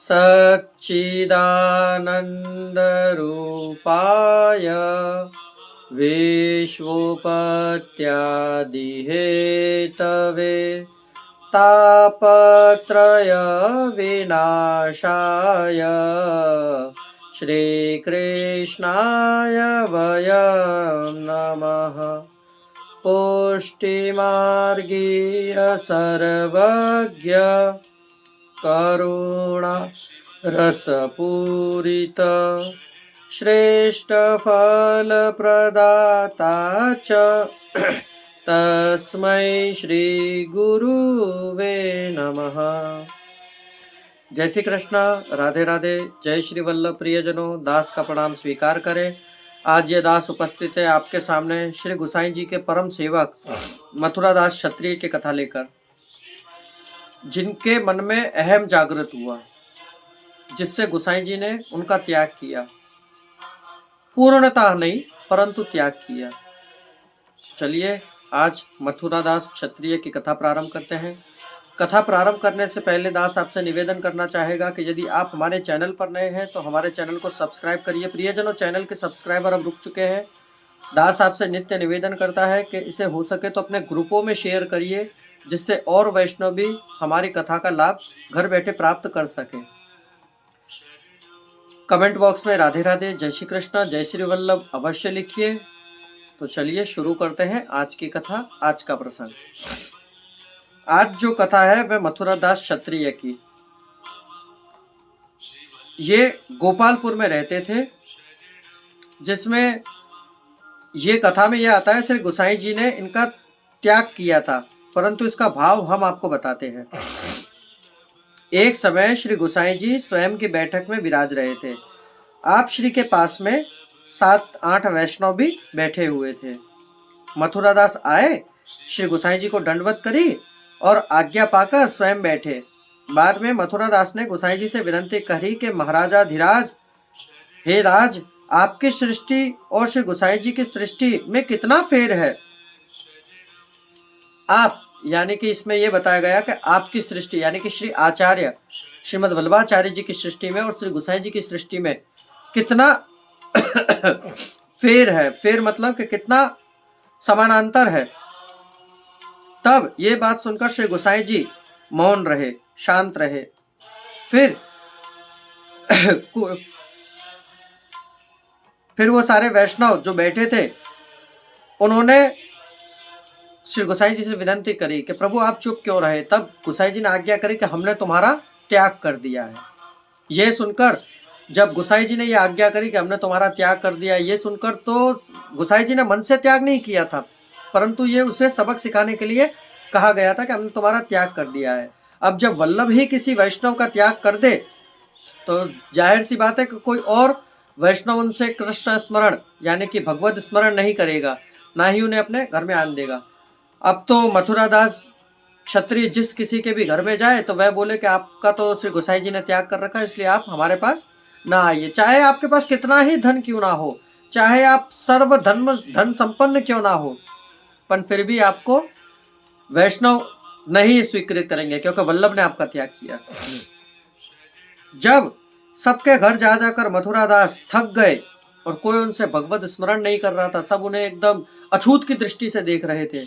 सच्चिदानन्दरूपाय विश्वोपत्यादिहेतवे तापत्रय विनाशाय श्रीकृष्णाय वयं नमः। पुष्टिमार्गीय सर्वज्ञ करुणा रसपूरित श्रेष्ठ फल प्रदाता च तस्मै श्री गुरुवे नमः। जय श्री कृष्ण, राधे राधे। जय श्री वल्लभ प्रियजनों, दास का प्रणाम स्वीकार करें। आज ये दास उपस्थित है आपके सामने श्री गुसाई जी के परम सेवक मथुरा दास क्षत्रिय की कथा लेकर, जिनके मन में अहम जागृत हुआ, जिससे गुसाई जी ने उनका त्याग किया। पूर्णतः नहीं परंतु त्याग किया। चलिए आज मथुरा दास क्षत्रिय की कथा प्रारंभ करते हैं। कथा प्रारंभ करने से पहले दास आपसे निवेदन करना चाहेगा कि यदि आप हमारे चैनल पर नए हैं तो हमारे चैनल को सब्सक्राइब करिए। प्रियजनों, चैनल के सब्सक्राइबर अब रुक चुके हैं। दास आपसे नित्य निवेदन करता है कि इसे हो सके तो अपने ग्रुपों में शेयर करिए, जिससे और वैष्णव भी हमारी कथा का लाभ घर बैठे प्राप्त कर सके। कमेंट बॉक्स में राधे राधे, जय श्री कृष्ण, जय श्री वल्लभ अवश्य लिखिए। तो चलिए शुरू करते हैं आज की कथा, आज का प्रसंग। आज जो कथा है वह मथुरा दास क्षत्रिय की। ये गोपालपुर में रहते थे, जिसमें ये कथा में यह आता है श्री गुसाई जी ने इनका त्याग किया था, परंतु इसका भाव हम आपको बताते हैं। एक समय श्री गुसाई जी स्वयं की बैठक में विराज रहे थे। आप श्री के पास में 7-8 वैष्णव भी बैठे हुए थे। मथुरा दास आए, श्री गुसाई जी को दंडवत करी और आज्ञा पाकर स्वयं बैठे। बाद में मथुरा दास ने गुसाई जी से विनती करी कि महाराजाधिराज, हे राज, आपकी सृष्टि और श्री गुसाई जी की सृष्टि में कितना फेर है। आप यानी कि इसमें यह बताया गया कि आपकी सृष्टि यानी कि श्री आचार्य श्रीमद वल्लभाचार्य जी की सृष्टि में और श्री गुसाई जी की सृष्टि में कितना फेर है। फेर मतलब कि कितना समानांतर है। तब ये बात सुनकर श्री गुसाई जी मौन रहे, शांत रहे। फिर वो सारे वैष्णव जो बैठे थे, उन्होंने श्री गुसाई जी से विनती करी कि प्रभु आप चुप क्यों रहे। तब गुसाई जी ने आज्ञा करी कि हमने तुम्हारा त्याग कर दिया है। ये सुनकर, जब गुसाई जी ने ये आज्ञा करी कि हमने तुम्हारा त्याग कर दिया है, ये सुनकर तो गुसाई जी ने मन से त्याग नहीं किया था, परंतु ये उसे सबक सिखाने के लिए कहा गया था कि हमने तुम्हारा त्याग कर दिया है। अब जब वल्लभ ही किसी वैष्णव का त्याग कर दे तो जाहिर सी बात है कि कोई और वैष्णव उनसे कृष्ण स्मरण यानी कि भगवत स्मरण नहीं करेगा, ना ही उन्हें अपने घर में आने देगा। अब तो मथुरा दास क्षत्रिय जिस किसी के भी घर में जाए तो वह बोले कि आपका तो श्री गुसाई जी ने त्याग कर रखा है, इसलिए आप हमारे पास ना आइए। चाहे आपके पास कितना ही धन क्यों ना हो, चाहे आप सर्व धन संपन्न क्यों ना हो, पर फिर भी आपको वैष्णव नहीं स्वीकृत करेंगे, क्योंकि वल्लभ ने आपका त्याग किया। जब सबके घर जा जाकर मथुरा दास थक गए और कोई उनसे भगवत स्मरण नहीं कर रहा था, सब उन्हें एकदम अछूत की दृष्टि से देख रहे थे,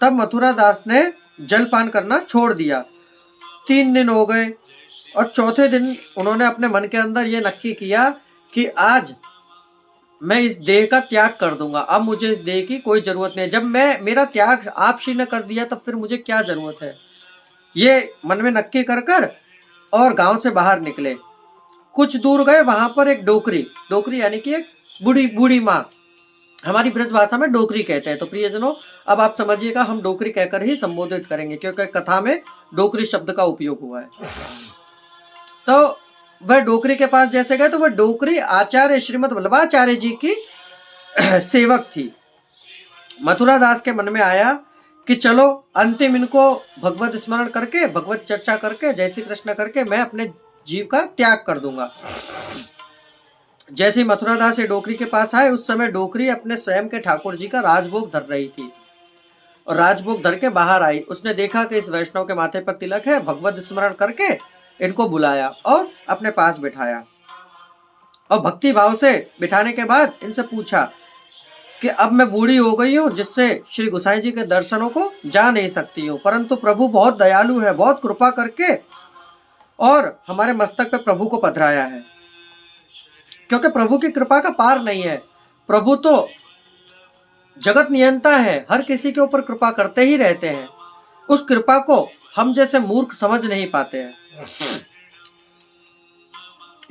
तब मथुरा दास ने जलपान करना छोड़ दिया। 3 दिन हो गए और चौथे दिन उन्होंने अपने मन के अंदर ये नक्की किया कि आज मैं इस देह का त्याग कर दूंगा। अब मुझे इस देह की कोई जरूरत नहीं है। जब मेरा त्याग आप श्री ने कर दिया तब फिर मुझे क्या जरूरत है। ये मन में नक्की कर और गांव से बाहर निकले। कुछ दूर गए, वहां पर एक डोकरी यानी कि एक बूढ़ी माँ, हमारी ब्रज भाषा में डोकरी कहते हैं। तो प्रियजनों, अब आप समझिएगा, हम डोकरी कहकर ही संबोधित करेंगे, क्योंकि कथा में डोकरी शब्द का उपयोग हुआ है। तो वह डोकरी के पास जैसे गए तो वह डोकरी आचार्य श्रीमद वल्लभाचार्य जी की सेवक थी। मथुरा दास के मन में आया कि चलो अंतिम इनको भगवत स्मरण करके, भगवत चर्चा करके, जय श्री कृष्ण करके मैं अपने जीव का त्याग कर दूंगा। जैसे मथुरा दास ये डोकरी के पास आए, उस समय डोकरी अपने स्वयं के ठाकुर जी का राजभोग धर रही थी और राजभोग धर के बाहर आई। उसने देखा कि इस वैष्णव के माथे पर तिलक है, भगवत स्मरण करके इनको बुलाया और अपने पास बिठाया और भक्ति भाव से बिठाने के बाद इनसे पूछा कि अब मैं बूढ़ी हो गई हूँ, जिससे श्री गोसाई जी के दर्शनों को जा नहीं सकती हूँ, परंतु प्रभु बहुत दयालु है, बहुत कृपा करके और हमारे मस्तक पे प्रभु को पधराया है। क्योंकि प्रभु की कृपा का पार नहीं है। प्रभु तो जगत नियंता है, हर किसी के ऊपर कृपा करते ही रहते हैं। उस कृपा को हम जैसे मूर्ख समझ नहीं पाते हैं।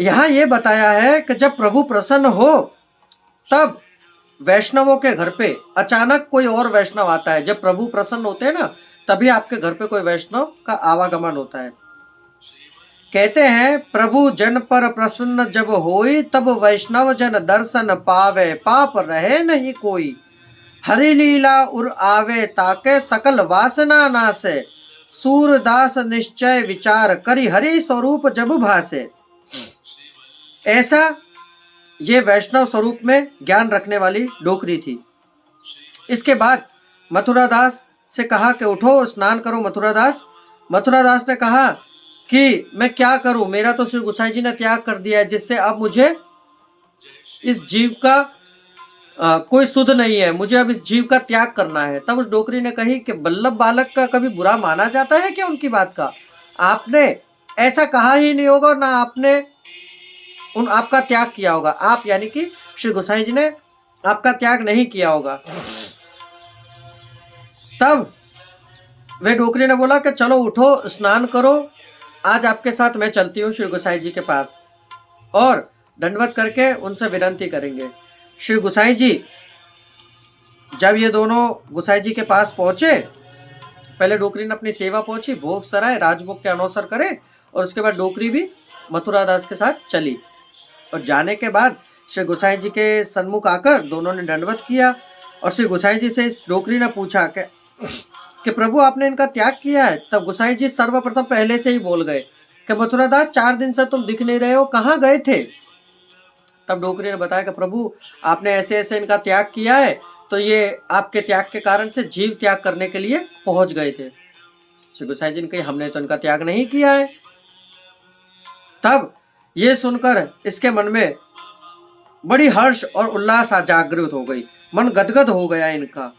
यहाँ ये बताया है कि जब प्रभु प्रसन्न हो तब वैष्णवों के घर पे अचानक कोई और वैष्णव आता है। जब प्रभु प्रसन्न होते हैं ना, तभी आपके घर पे कोई वैष्णव का आवागमन होता है। कहते हैं प्रभु जन पर प्रसन्न जब होई, तब वैष्णव जन दर्शन पावे, पाप रहे नहीं कोई। हरि लीला उर आवे, ताके सकल वासना नासे, सूरदास निश्चय विचार करी, हरि स्वरूप जब भासे। ऐसा ये वैष्णव स्वरूप में ज्ञान रखने वाली डोकरी थी। इसके बाद मथुरादास से कहा कि उठो स्नान करो मथुरादास। मथुरादास ने कहा कि मैं क्या करूं, मेरा तो श्री गोसाई जी ने त्याग कर दिया है, जिससे अब मुझे इस जीव का कोई सुध नहीं है, मुझे अब इस जीव का त्याग करना है। तब उस डोकरी ने कही कि बल्लभ बालक का कभी बुरा माना जाता है क्या उनकी बात का? आपने ऐसा कहा ही नहीं होगा, ना आपने आपका त्याग किया होगा। आप यानी कि श्री गोसाई जी ने आपका त्याग नहीं किया होगा। तब वे डोकरी ने बोला कि चलो उठो स्नान करो, आज आपके साथ मैं चलती हूँ श्री गोसाई जी के पास, और दंडवत करके उनसे विनती करेंगे। श्री गोसाई जी जब ये दोनों गोसाई जी के पास पहुंचे, पहले डोकरी ने अपनी सेवा पहुंची, भोग सराय राजभोग के अनुसार करे, और उसके बाद डोकरी भी मथुरादास के साथ चली। और जाने के बाद श्री गोसाई जी के सन्मुख आकर दोनों ने दंडवत किया, और श्री गोसाई जी से इस डोकरी ने पूछा कि प्रभु आपने इनका त्याग किया है। तब गोसाई जी सर्वप्रथम पहले से ही बोल गए कि मथुरादास 4 दिन से तुम दिख नहीं रहे हो, कहाँ गए थे? तब डोकरी ने बताया कि प्रभु आपने ऐसे ऐसे इनका त्याग किया है, तो ये आपके त्याग के कारण से जीव त्याग करने के लिए पहुंच गए थे। श्री गोसाई जी ने कही हमने तो इनका त्याग नहीं किया है। तब ये सुनकर इसके मन में बड़ी हर्ष और उल्लास जागृत हो गई, मन गदगद हो गया इनका।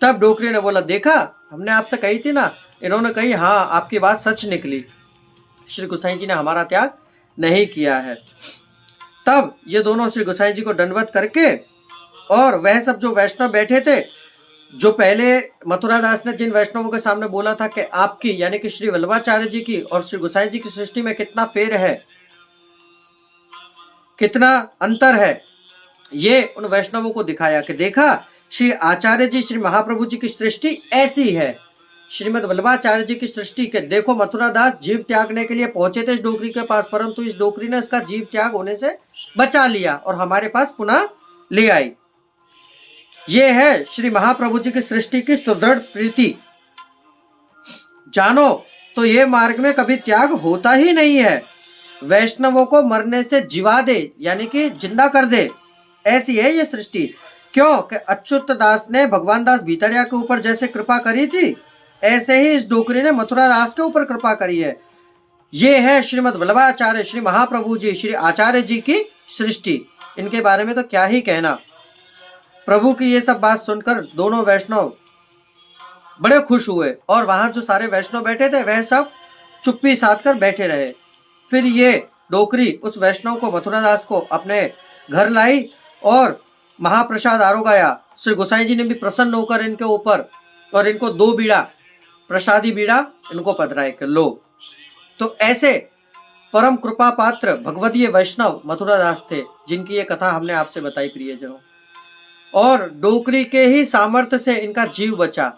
तब डोकरी ने बोला देखा हमने आपसे कही थी ना। इन्होंने कही हाँ आपकी बात सच निकली, श्री गोसाई जी ने हमारा त्याग नहीं किया है। तब ये दोनों श्री गोसाई जी को दंडवत करके, और वह सब जो वैष्णव बैठे थे, जो पहले मथुरादास ने जिन वैष्णवों के सामने बोला था कि आपकी यानी कि श्री वल्लभाचार्य जी की और श्री गोसाई जी की सृष्टि में कितना फेर है, कितना अंतर है, ये उन वैष्णवों को दिखाया कि देखा श्री आचार्य जी श्री महाप्रभु जी की सृष्टि ऐसी है, श्रीमद वल्लभाचार्य जी की सृष्टि के देखो मथुरादास जीव त्यागने के लिए पहुंचे थे इस डोकरी के पास, परंतु इस डोकरी ने इसका जीव त्याग होने से बचा लिया और हमारे पास पुनः ले आई। ये है श्री महाप्रभु जी की सृष्टि की सुदृढ़ प्रीति। जानो तो ये मार्ग में कभी त्याग होता ही नहीं है, वैष्णवों को मरने से जिवा दे यानी कि जिंदा कर दे, ऐसी है ये सृष्टि। क्यों कि अच्युत दास ने भगवान दास भीतरिया के ऊपर जैसे कृपा करी थी, ऐसे ही इस डोकरी ने मथुरा दास के ऊपर कृपा करी है। ये है श्रीमद वल्लभाचार्य श्री महाप्रभु जी श्री आचार्य जी की सृष्टि। इनके बारे में तो क्या ही कहना। प्रभु की ये सब बात सुनकर दोनों वैष्णव बड़े खुश हुए, और वहां जो सारे वैष्णव बैठे थे वह सब चुप्पी साध कर बैठे रहे। फिर ये डोकरी उस वैष्णव को मथुरादास को अपने घर लाई और महाप्रसाद आरोगाया। श्री गोसाई जी ने भी प्रसन्न होकर इनके ऊपर और इनको 2 बीड़ा प्रसादी बीड़ा इनको पधराए के लो। तो ऐसे परम कृपा पात्र भगवदीय वैष्णव मथुरादास थे, जिनकी ये कथा हमने आपसे बताई प्रियजनों। और डोकरी के ही सामर्थ्य से इनका जीव बचा।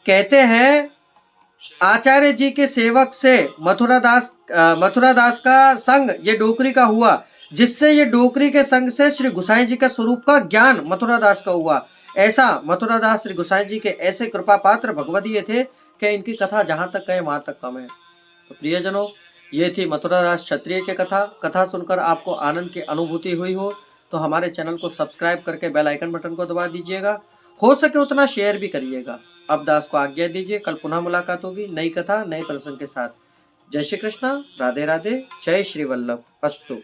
कहते हैं आचार्य जी के सेवक से मथुरादास का संग ये डोकरी का हुआ, जिससे ये डोकरी के संग से श्री गोसाई जी का स्वरूप का ज्ञान मथुरादास का हुआ। ऐसा मथुरादास श्री गोसाई जी के ऐसे कृपा पात्र भगवदीय थे कि इनकी कथा जहां तक कहे वहां तक कम है। तो प्रियजनों, ये थी मथुरादास क्षत्रिय की कथा सुनकर आपको आनंद की अनुभूति हुई हो तो हमारे चैनल को सब्सक्राइब करके बेल आइकन बटन को दबा दीजिएगा, हो सके उतना शेयर भी करिएगा। अब दास को आज्ञा दीजिए, कल पुनः मुलाकात होगी नई कथा नए प्रसंग के साथ। जय श्री कृष्ण, राधे राधे, जय श्री वल्लभ, अस्तु।